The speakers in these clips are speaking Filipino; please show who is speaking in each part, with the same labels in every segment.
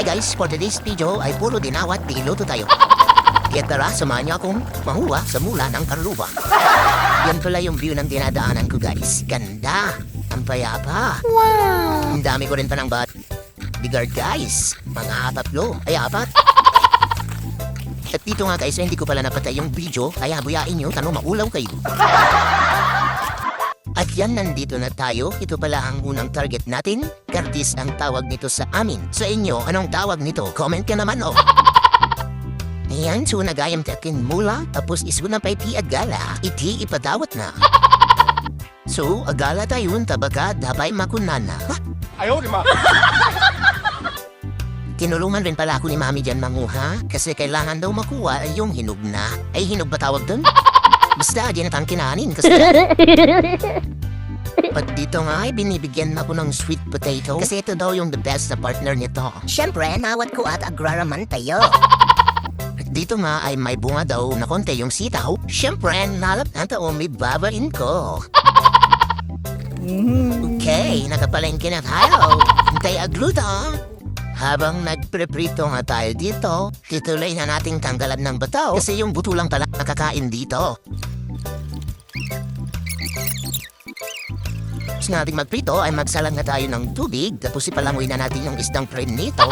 Speaker 1: guys, for today's video ay puro dinawat niluto tayo. Kaya tara, samahan niyo akong mahuwa sa mula ng Carluba. Yan pala yung view ng dinadaanan ko guys. Ganda! Ang payapa. Wow! Ang dami ko rin pa ng bodyguard guys. Mga 3, ay 4. At dito nga guys, hindi ko pala napatay yung video, kaya buyain nyo, tanong maulaw kayo. At yan, nandito na tayo. Ito pala ang unang target natin. Curtis ang tawag nito sa amin. Sa inyo, anong tawag nito? Comment ka naman, oh. Ayan, so nagayam takin mula, tapos isu na pa'y agala. Iti ipadawat na. So, agala tayo, tabaka, dabay makunana.
Speaker 2: Ayaw, di ma.
Speaker 1: Tinulungan rin pala ako ni Mami dyan manguha, kasi kailangan daw makuha ay yung hinog na. Ay, hinog ba tawag dun? Basta, di na tang kinanin kasi. At dito nga ay binibigyan ako ng sweet potato kasi ito daw yung the best na partner nito. Siyempre, nawat ko at agraraman tayo. At dito nga ay may bunga daw na konti yung sitaw. Siyempre, nalap na tayo may babain ko. Okay, nakapalengke na tayo. Hintay agluto. Habang nagpreprito nga tayo dito, tituloy na nating tanggalan ng bataw kasi yung buto lang pala nakakain dito. Tapos nating magprito ay magsalang na tayo ng tubig, tapos ipalangoy na natin yung isdang frame nito.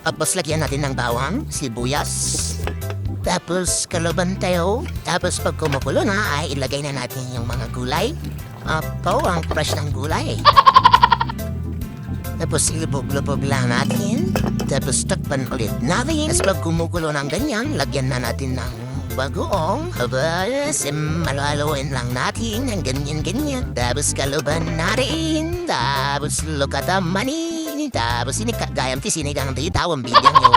Speaker 1: Tapos lagyan natin ng bawang, sibuyas, tapos kalabanteo. Tapos pag kumukulo na ay ilagay na natin yung mga gulay. Apo, ang fresh ng gulay. Tapos ilubog-lubog lang natin. Tapos takpan ulit natin. Tapos pag kumukulo ng ganyan, lagyan na natin ng bagoong. Tapos malaluin lang natin ng ganyan-ganyan. Tapos kaluban natin. Tapos lukata mani. Tapos gayam ti sinigang di tawang bigyan nyo.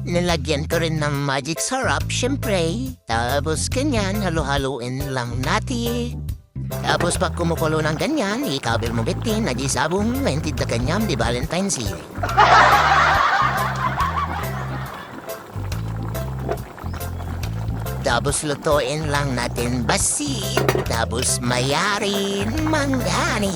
Speaker 1: Nilagyan ko rin ng magic syrup, syempre. Tapos ganyan, halo-haloin lang natin. Tapos pag kumukulo ng ganyan, ikabel mo bitin, nagisabong, mentid na kanyam di Valentine's Eve. Tapos lutuin lang natin basit, tapos mayarin manggani.